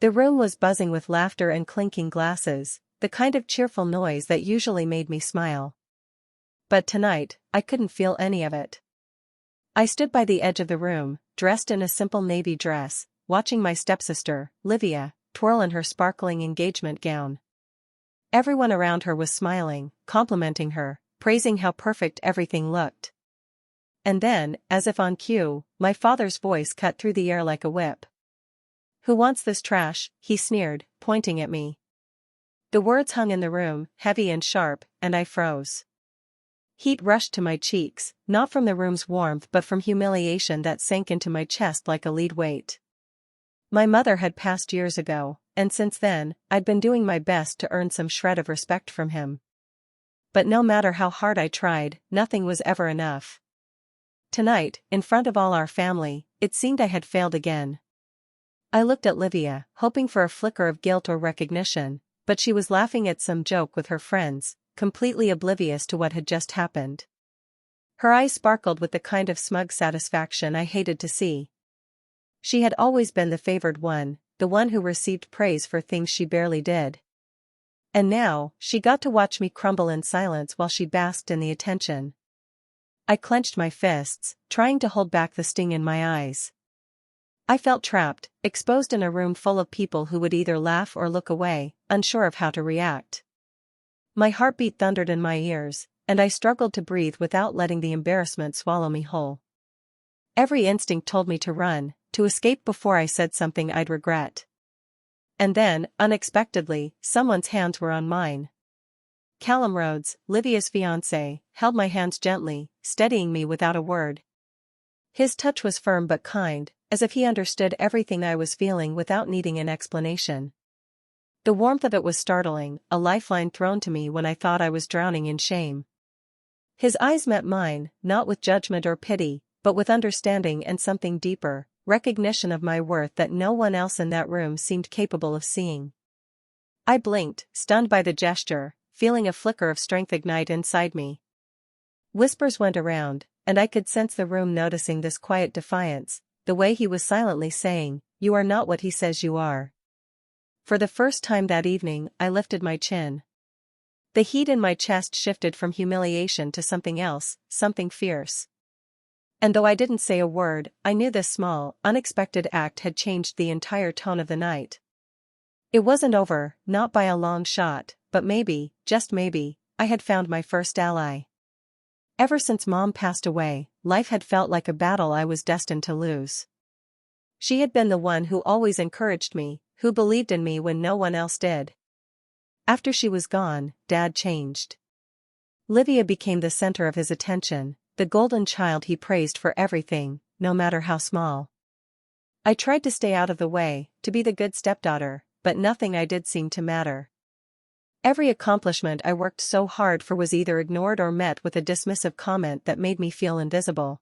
The room was buzzing with laughter and clinking glasses, the kind of cheerful noise that usually made me smile. But tonight, I couldn't feel any of it. I stood by the edge of the room, dressed in a simple navy dress, watching my stepsister, Livia, twirl in her sparkling engagement gown. Everyone around her was smiling, complimenting her, praising how perfect everything looked. And then, as if on cue, my father's voice cut through the air like a whip. "Who wants this trash?" he sneered, pointing at me. The words hung in the room, heavy and sharp, and I froze. Heat rushed to my cheeks, not from the room's warmth but from humiliation that sank into my chest like a lead weight. My mother had passed years ago, and since then, I'd been doing my best to earn some shred of respect from him. But no matter how hard I tried, nothing was ever enough. Tonight, in front of all our family, it seemed I had failed again. I looked at Livia, hoping for a flicker of guilt or recognition, but she was laughing at some joke with her friends, completely oblivious to what had just happened. Her eyes sparkled with the kind of smug satisfaction I hated to see. She had always been the favored one, the one who received praise for things she barely did. And now, she got to watch me crumble in silence while she basked in the attention. I clenched my fists, trying to hold back the sting in my eyes. I felt trapped, exposed in a room full of people who would either laugh or look away, unsure of how to react. My heartbeat thundered in my ears, and I struggled to breathe without letting the embarrassment swallow me whole. Every instinct told me to run, to escape before I said something I'd regret. And then, unexpectedly, someone's hands were on mine. Callum Rhodes, Livia's fiancé, held my hands gently, steadying me without a word. His touch was firm but kind, as if he understood everything I was feeling without needing an explanation. The warmth of it was startling, a lifeline thrown to me when I thought I was drowning in shame. His eyes met mine, not with judgment or pity, but with understanding and something deeper, recognition of my worth that no one else in that room seemed capable of seeing. I blinked, stunned by the gesture, feeling a flicker of strength ignite inside me. Whispers went around, and I could sense the room noticing this quiet defiance, the way he was silently saying, "You are not what he says you are." For the first time that evening, I lifted my chin. The heat in my chest shifted from humiliation to something else, something fierce. And though I didn't say a word, I knew this small, unexpected act had changed the entire tone of the night. It wasn't over, not by a long shot, but maybe, just maybe, I had found my first ally. Ever since Mom passed away, life had felt like a battle I was destined to lose. She had been the one who always encouraged me, who believed in me when no one else did. After she was gone, Dad changed. Livia became the center of his attention, the golden child he praised for everything, no matter how small. I tried to stay out of the way, to be the good stepdaughter, but nothing I did seemed to matter. Every accomplishment I worked so hard for was either ignored or met with a dismissive comment that made me feel invisible.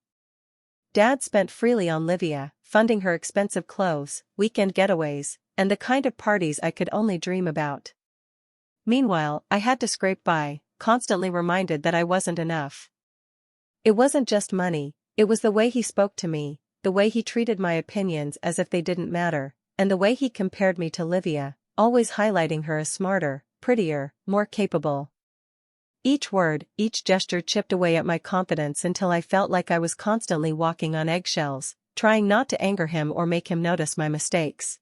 Dad spent freely on Livia, funding her expensive clothes, weekend getaways, and the kind of parties I could only dream about. Meanwhile, I had to scrape by, constantly reminded that I wasn't enough. It wasn't just money, it was the way he spoke to me, the way he treated my opinions as if they didn't matter, and the way he compared me to Livia, always highlighting her as smarter, prettier, more capable. Each word, each gesture chipped away at my confidence until I felt like I was constantly walking on eggshells, trying not to anger him or make him notice my mistakes.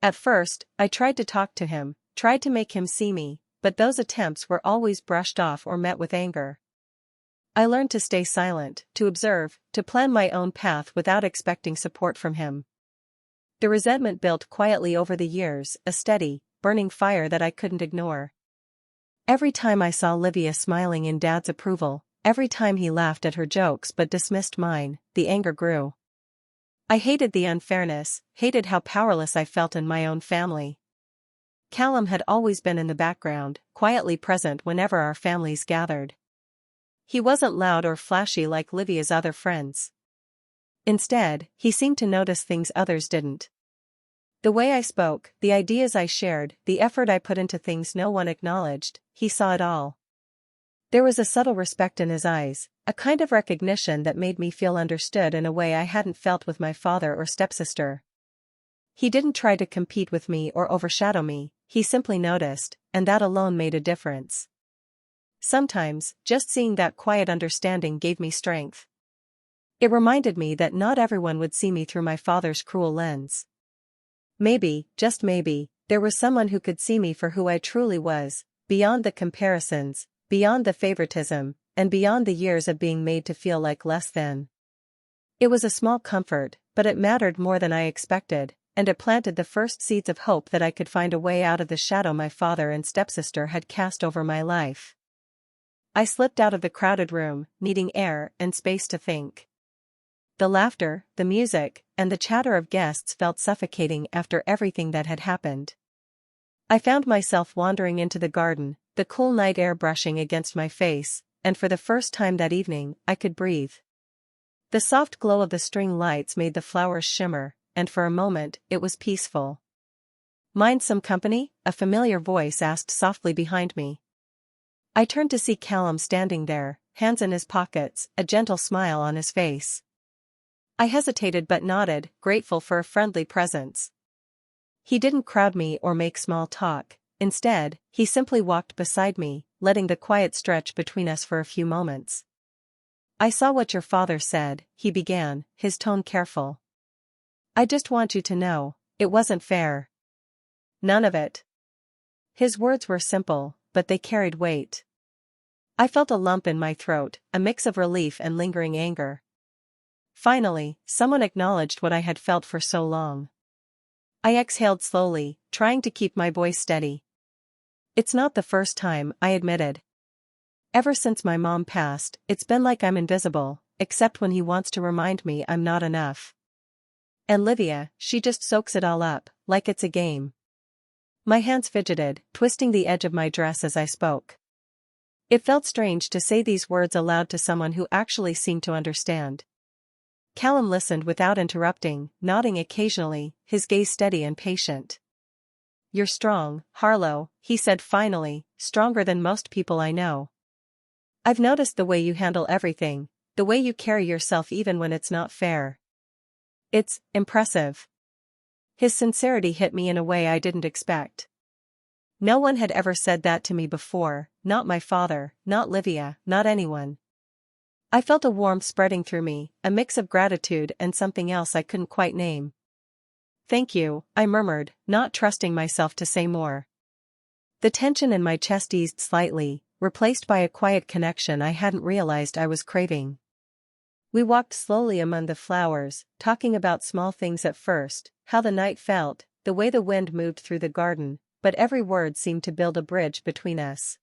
At first, I tried to talk to him, tried to make him see me, but those attempts were always brushed off or met with anger. I learned to stay silent, to observe, to plan my own path without expecting support from him. The resentment built quietly over the years, a steady, burning fire that I couldn't ignore. Every time I saw Livia smiling in Dad's approval, every time he laughed at her jokes but dismissed mine, the anger grew. I hated the unfairness, hated how powerless I felt in my own family. Callum had always been in the background, quietly present whenever our families gathered. He wasn't loud or flashy like Livia's other friends. Instead, he seemed to notice things others didn't. The way I spoke, the ideas I shared, the effort I put into things no one acknowledged, he saw it all. There was a subtle respect in his eyes, a kind of recognition that made me feel understood in a way I hadn't felt with my father or stepsister. He didn't try to compete with me or overshadow me, he simply noticed, and that alone made a difference. Sometimes, just seeing that quiet understanding gave me strength. It reminded me that not everyone would see me through my father's cruel lens. Maybe, just maybe, there was someone who could see me for who I truly was, beyond the comparisons, beyond the favoritism, and beyond the years of being made to feel like less than. It was a small comfort, but it mattered more than I expected, and it planted the first seeds of hope that I could find a way out of the shadow my father and stepsister had cast over my life. I slipped out of the crowded room, needing air and space to think. The laughter, the music, and the chatter of guests felt suffocating after everything that had happened. I found myself wandering into the garden, the cool night air brushing against my face, and for the first time that evening, I could breathe. The soft glow of the string lights made the flowers shimmer, and for a moment, it was peaceful. "Mind some company?" a familiar voice asked softly behind me. I turned to see Callum standing there, hands in his pockets, a gentle smile on his face. I hesitated but nodded, grateful for a friendly presence. He didn't crowd me or make small talk, instead, he simply walked beside me, letting the quiet stretch between us for a few moments. "I saw what your father said," he began, his tone careful. "I just want you to know, it wasn't fair. None of it." His words were simple, but they carried weight. I felt a lump in my throat, a mix of relief and lingering anger. Finally, someone acknowledged what I had felt for so long. I exhaled slowly, trying to keep my voice steady. "It's not the first time," I admitted. "Ever since my mom passed, it's been like I'm invisible, except when he wants to remind me I'm not enough. And Livia, she just soaks it all up, like it's a game." My hands fidgeted, twisting the edge of my dress as I spoke. It felt strange to say these words aloud to someone who actually seemed to understand. Callum listened without interrupting, nodding occasionally, his gaze steady and patient. "You're strong, Harlow," he said finally, "stronger than most people I know. I've noticed the way you handle everything, the way you carry yourself even when it's not fair. It's impressive." His sincerity hit me in a way I didn't expect. No one had ever said that to me before, not my father, not Livia, not anyone. I felt a warmth spreading through me, a mix of gratitude and something else I couldn't quite name. "Thank you," I murmured, not trusting myself to say more. The tension in my chest eased slightly, replaced by a quiet connection I hadn't realized I was craving. We walked slowly among the flowers, talking about small things at first, how the night felt, the way the wind moved through the garden, but every word seemed to build a bridge between us.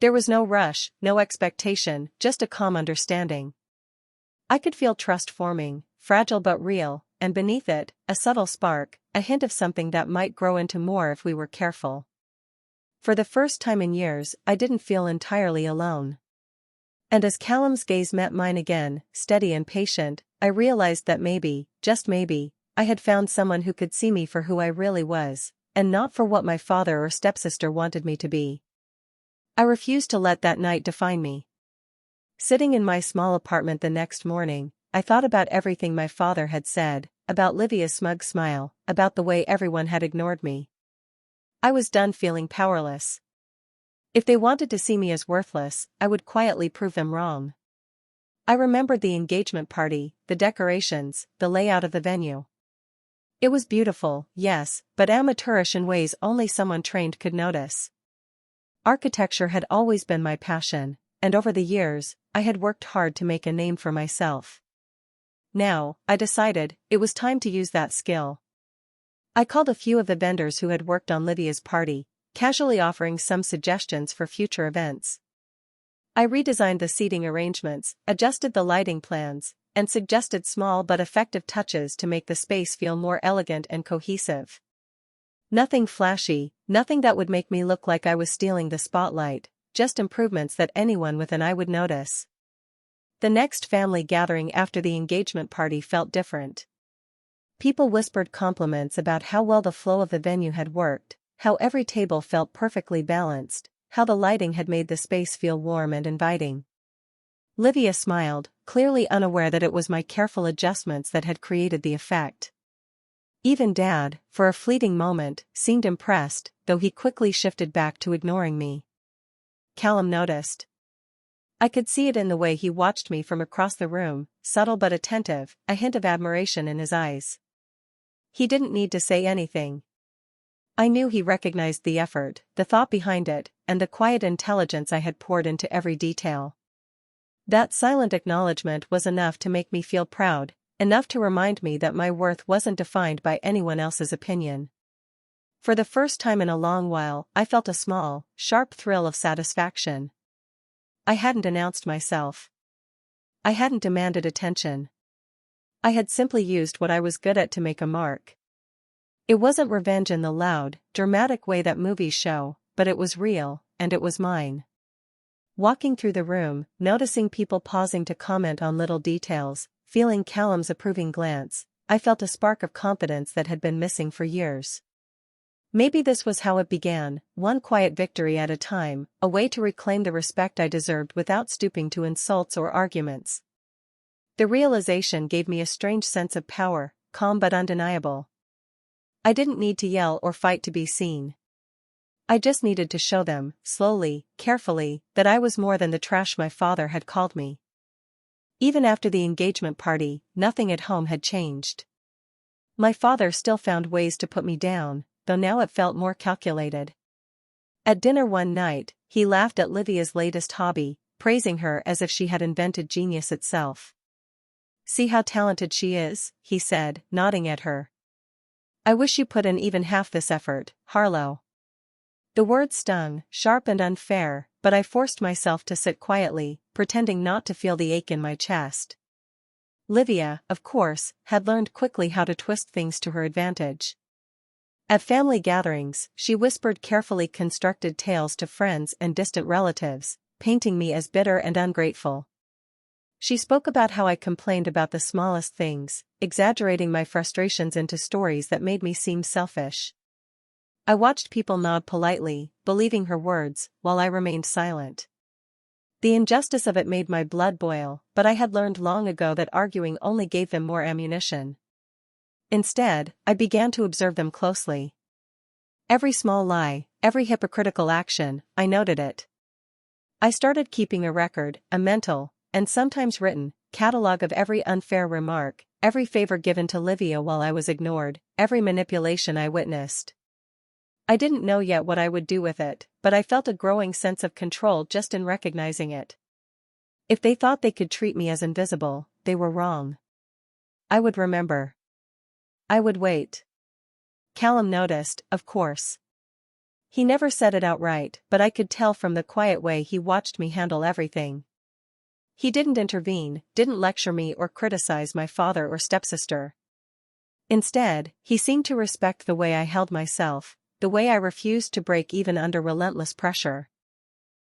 There was no rush, no expectation, just a calm understanding. I could feel trust forming, fragile but real, and beneath it, a subtle spark, a hint of something that might grow into more if we were careful. For the first time in years, I didn't feel entirely alone. And as Callum's gaze met mine again, steady and patient, I realized that maybe, just maybe, I had found someone who could see me for who I really was, and not for what my father or stepsister wanted me to be. I refused to let that night define me. Sitting in my small apartment the next morning, I thought about everything my father had said, about Livia's smug smile, about the way everyone had ignored me. I was done feeling powerless. If they wanted to see me as worthless, I would quietly prove them wrong. I remembered the engagement party, the decorations, the layout of the venue. It was beautiful, yes, but amateurish in ways only someone trained could notice. Architecture had always been my passion, and over the years, I had worked hard to make a name for myself. Now, I decided, it was time to use that skill. I called a few of the vendors who had worked on Lydia's party, casually offering some suggestions for future events. I redesigned the seating arrangements, adjusted the lighting plans, and suggested small but effective touches to make the space feel more elegant and cohesive. Nothing flashy, nothing that would make me look like I was stealing the spotlight, just improvements that anyone with an eye would notice. The next family gathering after the engagement party felt different. People whispered compliments about how well the flow of the venue had worked, how every table felt perfectly balanced, how the lighting had made the space feel warm and inviting. Livia smiled, clearly unaware that it was my careful adjustments that had created the effect. Even Dad, for a fleeting moment, seemed impressed, though he quickly shifted back to ignoring me. Callum noticed. I could see it in the way he watched me from across the room, subtle but attentive, a hint of admiration in his eyes. He didn't need to say anything. I knew he recognized the effort, the thought behind it, and the quiet intelligence I had poured into every detail. That silent acknowledgement was enough to make me feel proud, enough to remind me that my worth wasn't defined by anyone else's opinion. For the first time in a long while, I felt a small, sharp thrill of satisfaction. I hadn't announced myself. I hadn't demanded attention. I had simply used what I was good at to make a mark. It wasn't revenge in the loud, dramatic way that movies show, but it was real, and it was mine. Walking through the room, noticing people pausing to comment on little details, feeling Callum's approving glance, I felt a spark of confidence that had been missing for years. Maybe this was how it began, one quiet victory at a time, a way to reclaim the respect I deserved without stooping to insults or arguments. The realization gave me a strange sense of power, calm but undeniable. I didn't need to yell or fight to be seen. I just needed to show them, slowly, carefully, that I was more than the trash my father had called me. Even after the engagement party, nothing at home had changed. My father still found ways to put me down, though now it felt more calculated. At dinner one night, he laughed at Livia's latest hobby, praising her as if she had invented genius itself. "See how talented she is," he said, nodding at her. "I wish you put in even half this effort, Harlow." The words stung, sharp and unfair, but I forced myself to sit quietly, pretending not to feel the ache in my chest. Livia, of course, had learned quickly how to twist things to her advantage. At family gatherings, she whispered carefully constructed tales to friends and distant relatives, painting me as bitter and ungrateful. She spoke about how I complained about the smallest things, exaggerating my frustrations into stories that made me seem selfish. I watched people nod politely, believing her words, while I remained silent. The injustice of it made my blood boil, but I had learned long ago that arguing only gave them more ammunition. Instead, I began to observe them closely. Every small lie, every hypocritical action, I noted it. I started keeping a record, a mental, and sometimes written, catalogue of every unfair remark, every favor given to Livia while I was ignored, every manipulation I witnessed. I didn't know yet what I would do with it, but I felt a growing sense of control just in recognizing it. If they thought they could treat me as invisible, they were wrong. I would remember. I would wait. Callum noticed, of course. He never said it outright, but I could tell from the quiet way he watched me handle everything. He didn't intervene, didn't lecture me or criticize my father or stepsister. Instead, he seemed to respect the way I held myself, the way I refused to break even under relentless pressure.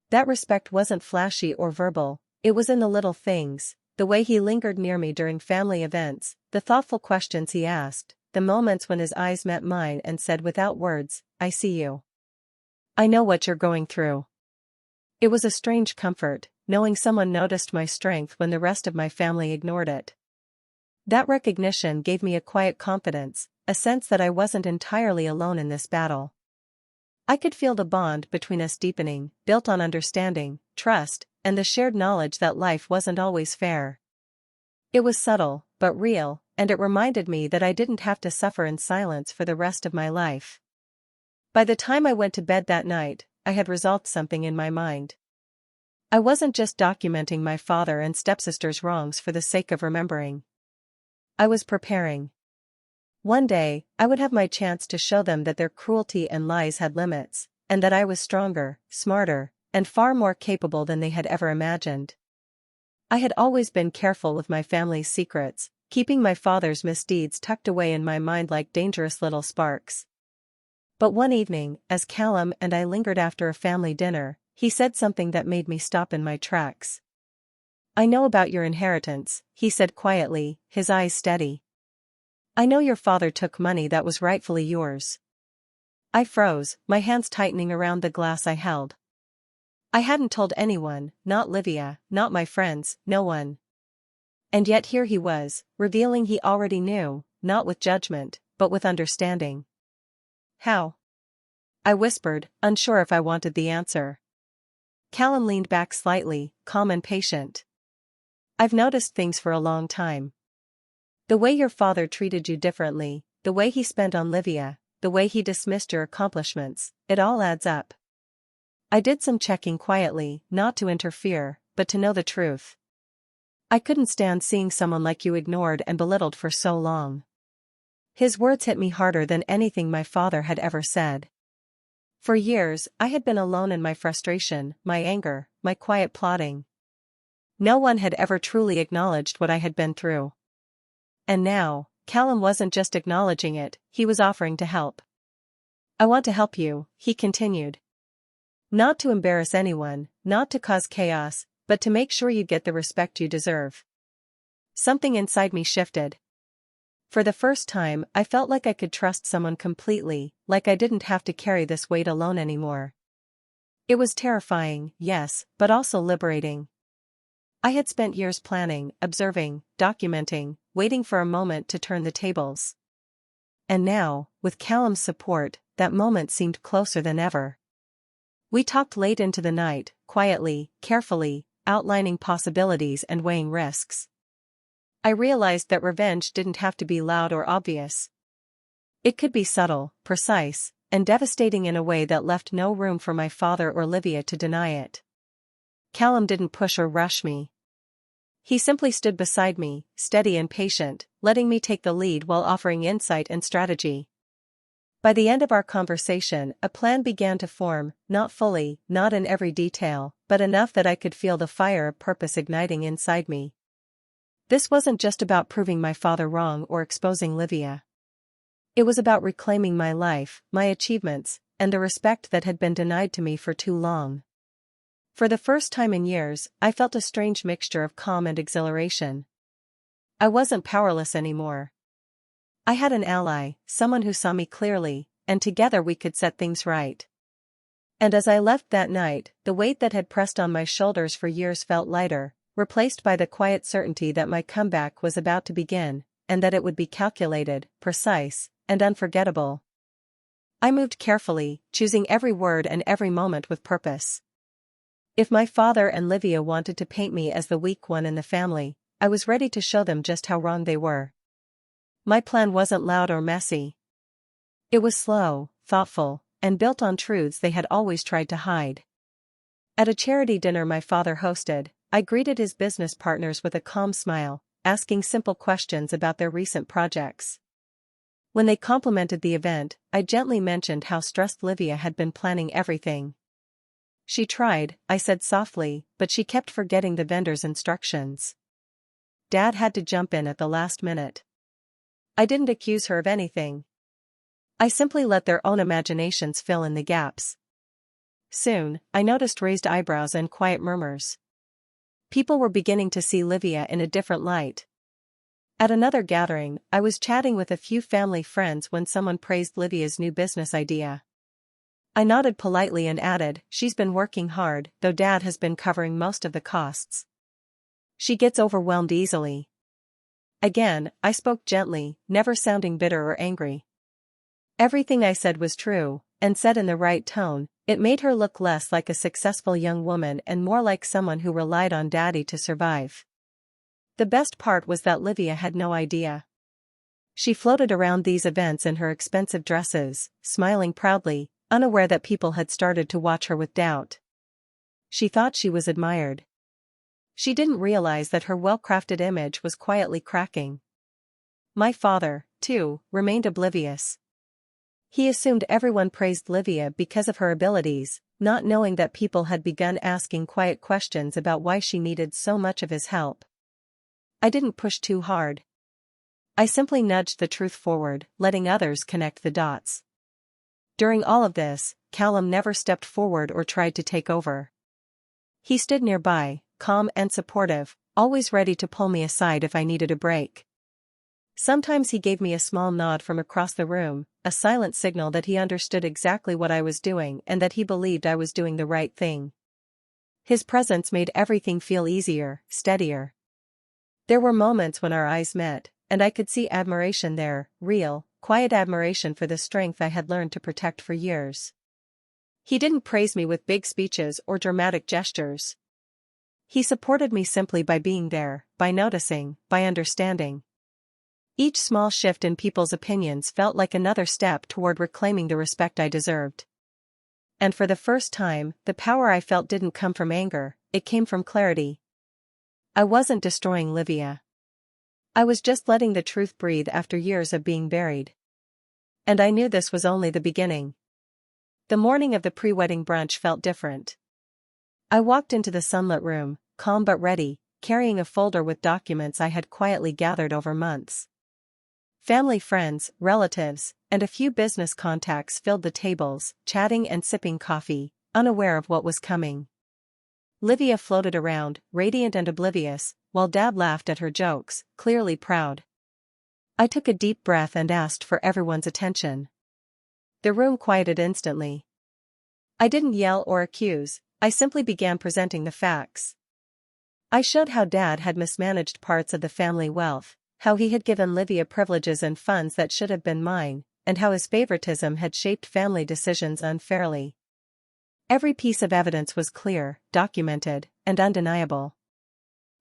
That respect wasn't flashy or verbal, it was in the little things, the way he lingered near me during family events, the thoughtful questions he asked, the moments when his eyes met mine and said without words, "I see you. I know what you're going through." It was a strange comfort, knowing someone noticed my strength when the rest of my family ignored it. That recognition gave me a quiet confidence, a sense that I wasn't entirely alone in this battle. I could feel the bond between us deepening, built on understanding, trust, and the shared knowledge that life wasn't always fair. It was subtle, but real, and it reminded me that I didn't have to suffer in silence for the rest of my life. By the time I went to bed that night, I had resolved something in my mind. I wasn't just documenting my father and stepsister's wrongs for the sake of remembering. I was preparing. One day, I would have my chance to show them that their cruelty and lies had limits, and that I was stronger, smarter, and far more capable than they had ever imagined. I had always been careful with my family's secrets, keeping my father's misdeeds tucked away in my mind like dangerous little sparks. But one evening, as Callum and I lingered after a family dinner, he said something that made me stop in my tracks. "I know about your inheritance," he said quietly, his eyes steady. "I know your father took money that was rightfully yours." I froze, my hands tightening around the glass I held. I hadn't told anyone, not Livia, not my friends, no one. And yet here he was, revealing he already knew, not with judgment, but with understanding. How? I whispered, unsure if I wanted the answer. Callum leaned back slightly, calm and patient. I've noticed things for a long time. The way your father treated you differently, the way he spent on Livia, the way he dismissed your accomplishments, it all adds up. I did some checking quietly, not to interfere, but to know the truth. I couldn't stand seeing someone like you ignored and belittled for so long. His words hit me harder than anything my father had ever said. For years, I had been alone in my frustration, my anger, my quiet plotting. No one had ever truly acknowledged what I had been through. And now, Callum wasn't just acknowledging it, he was offering to help. I want to help you, he continued. Not to embarrass anyone, not to cause chaos, but to make sure you get the respect you deserve. Something inside me shifted. For the first time, I felt like I could trust someone completely, like I didn't have to carry this weight alone anymore. It was terrifying, yes, but also liberating. I had spent years planning, observing, documenting, waiting for a moment to turn the tables. And now, with Callum's support, that moment seemed closer than ever. We talked late into the night, quietly, carefully, outlining possibilities and weighing risks. I realized that revenge didn't have to be loud or obvious. It could be subtle, precise, and devastating in a way that left no room for my father or Livia to deny it. Callum didn't push or rush me. He simply stood beside me, steady and patient, letting me take the lead while offering insight and strategy. By the end of our conversation, a plan began to form, not fully, not in every detail, but enough that I could feel the fire of purpose igniting inside me. This wasn't just about proving my father wrong or exposing Livia. It was about reclaiming my life, my achievements, and the respect that had been denied to me for too long. For the first time in years, I felt a strange mixture of calm and exhilaration. I wasn't powerless anymore. I had an ally, someone who saw me clearly, and together we could set things right. And as I left that night, the weight that had pressed on my shoulders for years felt lighter, replaced by the quiet certainty that my comeback was about to begin, and that it would be calculated, precise, and unforgettable. I moved carefully, choosing every word and every moment with purpose. If my father and Livia wanted to paint me as the weak one in the family, I was ready to show them just how wrong they were. My plan wasn't loud or messy. It was slow, thoughtful, and built on truths they had always tried to hide. At a charity dinner my father hosted, I greeted his business partners with a calm smile, asking simple questions about their recent projects. When they complimented the event, I gently mentioned how stressed Livia had been planning everything. She tried, I said softly, but she kept forgetting the vendor's instructions. Dad had to jump in at the last minute. I didn't accuse her of anything. I simply let their own imaginations fill in the gaps. Soon, I noticed raised eyebrows and quiet murmurs. People were beginning to see Livia in a different light. At another gathering, I was chatting with a few family friends when someone praised Livia's new business idea. I nodded politely and added, "She's been working hard, though Dad has been covering most of the costs. She gets overwhelmed easily." Again, I spoke gently, never sounding bitter or angry. Everything I said was true, and said in the right tone. It made her look less like a successful young woman and more like someone who relied on Daddy to survive. The best part was that Livia had no idea. She floated around these events in her expensive dresses, smiling proudly, unaware that people had started to watch her with doubt. She thought she was admired. She didn't realize that her well-crafted image was quietly cracking. My father, too, remained oblivious. He assumed everyone praised Livia because of her abilities, not knowing that people had begun asking quiet questions about why she needed so much of his help. I didn't push too hard. I simply nudged the truth forward, letting others connect the dots. During all of this, Callum never stepped forward or tried to take over. He stood nearby, calm and supportive, always ready to pull me aside if I needed a break. Sometimes he gave me a small nod from across the room, a silent signal that he understood exactly what I was doing and that he believed I was doing the right thing. His presence made everything feel easier, steadier. There were moments when our eyes met, and I could see admiration there, real, quiet admiration for the strength I had learned to protect for years. He didn't praise me with big speeches or dramatic gestures. He supported me simply by being there, by noticing, by understanding. Each small shift in people's opinions felt like another step toward reclaiming the respect I deserved. And for the first time, the power I felt didn't come from anger, it came from clarity. I wasn't destroying Livia. I was just letting the truth breathe after years of being buried. And I knew this was only the beginning. The morning of the pre-wedding brunch felt different. I walked into the sunlit room, calm but ready, carrying a folder with documents I had quietly gathered over months. Family, friends, relatives, and a few business contacts filled the tables, chatting and sipping coffee, unaware of what was coming. Livia floated around, radiant and oblivious, while Dad laughed at her jokes, clearly proud. I took a deep breath and asked for everyone's attention. The room quieted instantly. I didn't yell or accuse, I simply began presenting the facts. I showed how Dad had mismanaged parts of the family wealth, how he had given Livia privileges and funds that should have been mine, and how his favoritism had shaped family decisions unfairly. Every piece of evidence was clear, documented, and undeniable.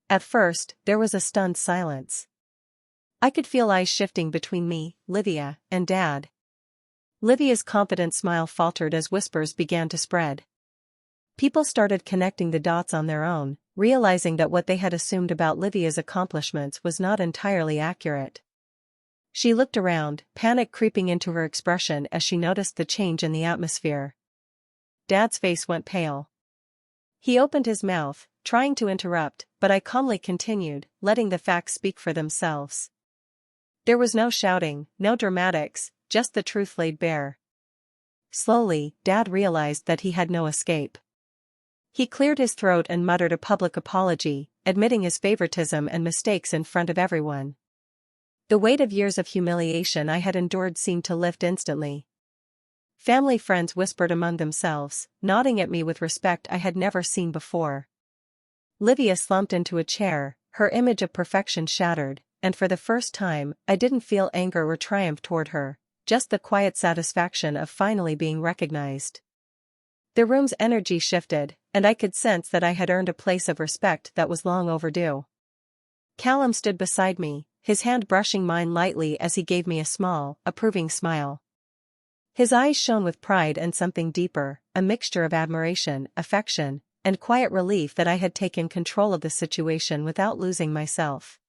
At first, there was a stunned silence. I could feel eyes shifting between me, Livia, and Dad. Livia's confident smile faltered as whispers began to spread. People started connecting the dots on their own, realizing that what they had assumed about Livia's accomplishments was not entirely accurate. She looked around, panic creeping into her expression as she noticed the change in the atmosphere. Dad's face went pale. He opened his mouth, trying to interrupt, but I calmly continued, letting the facts speak for themselves. There was no shouting, no dramatics, just the truth laid bare. Slowly, Dad realized that he had no escape. He cleared his throat and muttered a public apology, admitting his favoritism and mistakes in front of everyone. The weight of years of humiliation I had endured seemed to lift instantly. Family friends whispered among themselves, nodding at me with respect I had never seen before. Livia slumped into a chair, her image of perfection shattered, and for the first time, I didn't feel anger or triumph toward her, just the quiet satisfaction of finally being recognized. The room's energy shifted, and I could sense that I had earned a place of respect that was long overdue. Callum stood beside me, his hand brushing mine lightly as he gave me a small, approving smile. His eyes shone with pride and something deeper, a mixture of admiration, affection, and quiet relief that I had taken control of the situation without losing myself.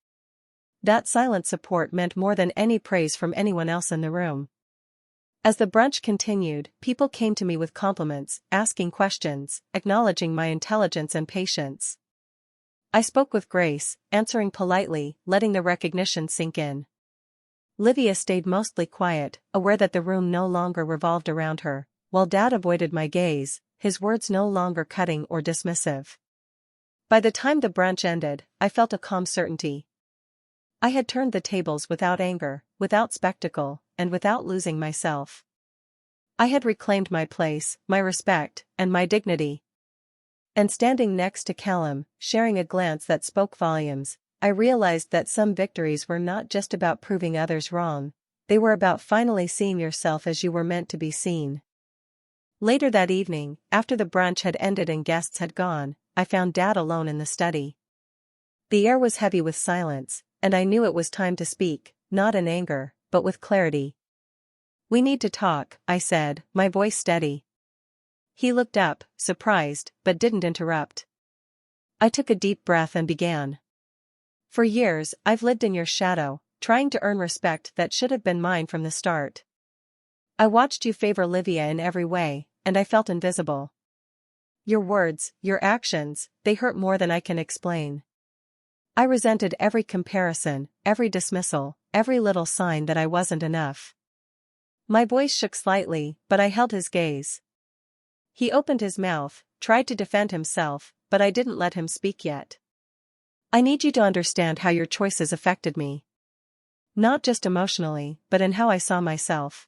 That silent support meant more than any praise from anyone else in the room. As the brunch continued, people came to me with compliments, asking questions, acknowledging my intelligence and patience. I spoke with grace, answering politely, letting the recognition sink in. Livia stayed mostly quiet, aware that the room no longer revolved around her, while Dad avoided my gaze, his words no longer cutting or dismissive. By the time the brunch ended, I felt a calm certainty. I had turned the tables without anger, without spectacle, and without losing myself. I had reclaimed my place, my respect, and my dignity. And standing next to Callum, sharing a glance that spoke volumes, I realized that some victories were not just about proving others wrong, they were about finally seeing yourself as you were meant to be seen. Later that evening, after the brunch had ended and guests had gone, I found Dad alone in the study. The air was heavy with silence, and I knew it was time to speak, not in anger, but with clarity. "We need to talk," I said, my voice steady. He looked up, surprised, but didn't interrupt. I took a deep breath and began. "For years, I've lived in your shadow, trying to earn respect that should have been mine from the start. I watched you favor Livia in every way, and I felt invisible. Your words, your actions, they hurt more than I can explain. I resented every comparison, every dismissal, every little sign that I wasn't enough." My voice shook slightly, but I held his gaze. He opened his mouth, tried to defend himself, but I didn't let him speak yet. "I need you to understand how your choices affected me. Not just emotionally, but in how I saw myself.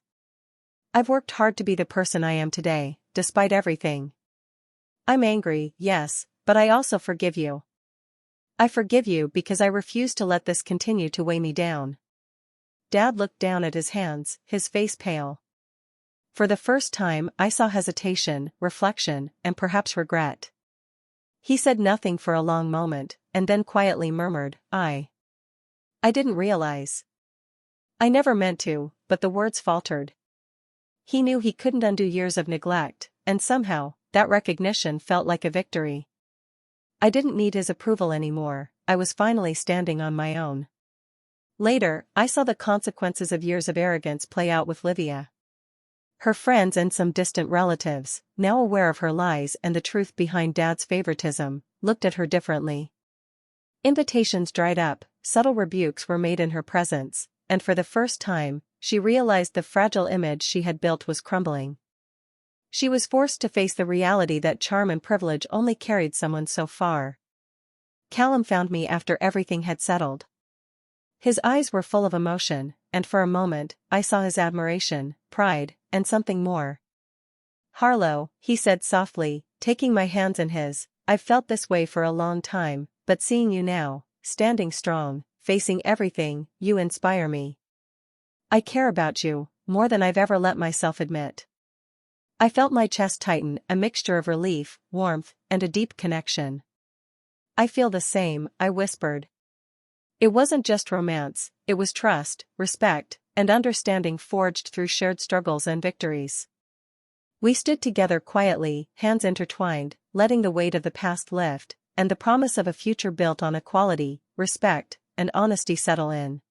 I've worked hard to be the person I am today, despite everything. I'm angry, yes, but I also forgive you. I forgive you because I refuse to let this continue to weigh me down." Dad looked down at his hands, his face pale. For the first time, I saw hesitation, reflection, and perhaps regret. He said nothing for a long moment, and then quietly murmured, I didn't realize. I never meant to, but the words faltered. He knew he couldn't undo years of neglect, and somehow, that recognition felt like a victory. I didn't need his approval anymore, I was finally standing on my own. Later, I saw the consequences of years of arrogance play out with Livia. Her friends and some distant relatives, now aware of her lies and the truth behind Dad's favoritism, looked at her differently. Invitations dried up, subtle rebukes were made in her presence, and for the first time, she realized the fragile image she had built was crumbling. She was forced to face the reality that charm and privilege only carried someone so far. Callum found me after everything had settled. His eyes were full of emotion, and for a moment, I saw his admiration, pride, and something more. Harlow, he said softly, taking my hands in his, I've felt this way for a long time, but seeing you now, standing strong, facing everything, you inspire me. I care about you, more than I've ever let myself admit. I felt my chest tighten, a mixture of relief, warmth, and a deep connection. I feel the same, I whispered. It wasn't just romance, it was trust, respect, and understanding forged through shared struggles and victories. We stood together quietly, hands intertwined, letting the weight of the past lift, and the promise of a future built on equality, respect, and honesty settle in.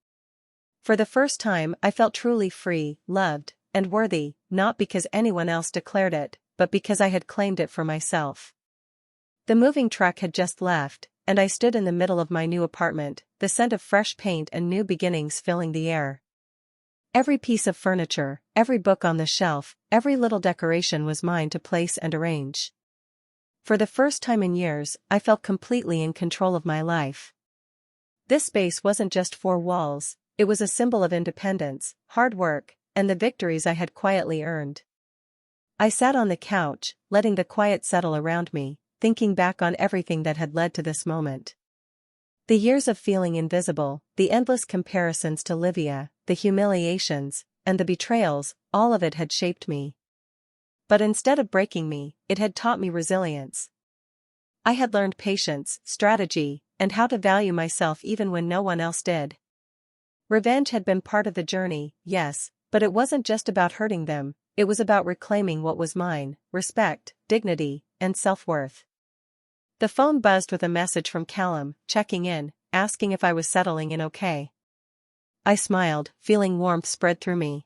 For the first time I felt truly free, loved, and worthy, not because anyone else declared it, but because I had claimed it for myself. The moving truck had just left, and I stood in the middle of my new apartment, the scent of fresh paint and new beginnings filling the air. Every piece of furniture, every book on the shelf, every little decoration was mine to place and arrange. For the first time in years, I felt completely in control of my life. This space wasn't just four walls, it was a symbol of independence, hard work, and the victories I had quietly earned. I sat on the couch, letting the quiet settle around me, thinking back on everything that had led to this moment. The years of feeling invisible, the endless comparisons to Livia, the humiliations, and the betrayals, all of it had shaped me. But instead of breaking me, it had taught me resilience. I had learned patience, strategy, and how to value myself even when no one else did. Revenge had been part of the journey, yes, but it wasn't just about hurting them, it was about reclaiming what was mine, respect, dignity, and self-worth. The phone buzzed with a message from Callum, checking in, asking if I was settling in okay. I smiled, feeling warmth spread through me.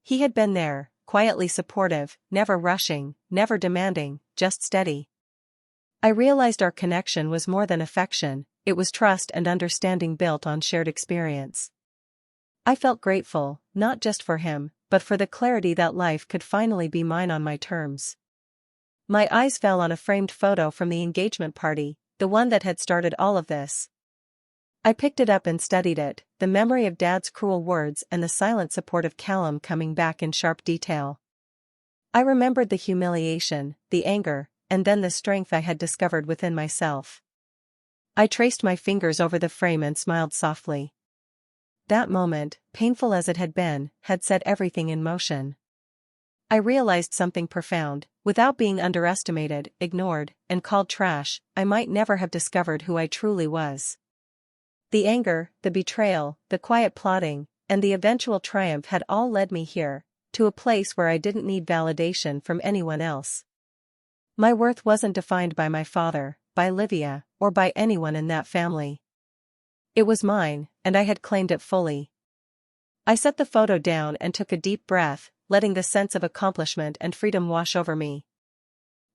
He had been there, quietly supportive, never rushing, never demanding, just steady. I realized our connection was more than affection, it was trust and understanding built on shared experience. I felt grateful, not just for him, but for the clarity that life could finally be mine on my terms. My eyes fell on a framed photo from the engagement party, the one that had started all of this. I picked it up and studied it, the memory of Dad's cruel words and the silent support of Callum coming back in sharp detail. I remembered the humiliation, the anger, and then the strength I had discovered within myself. I traced my fingers over the frame and smiled softly. That moment, painful as it had been, had set everything in motion. I realized something profound. Without being underestimated, ignored, and called trash, I might never have discovered who I truly was. The anger, the betrayal, the quiet plotting, and the eventual triumph had all led me here, to a place where I didn't need validation from anyone else. My worth wasn't defined by my father, by Livia, or by anyone in that family. It was mine, and I had claimed it fully. I set the photo down and took a deep breath, letting the sense of accomplishment and freedom wash over me.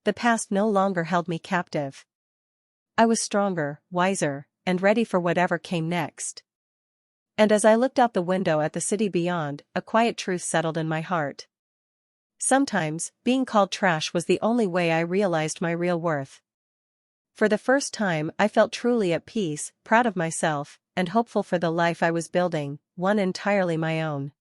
The past no longer held me captive. I was stronger, wiser, and ready for whatever came next. And as I looked out the window at the city beyond, a quiet truth settled in my heart. Sometimes, being called trash was the only way I realized my real worth. For the first time, I felt truly at peace, proud of myself, and hopeful for the life I was building, one entirely my own.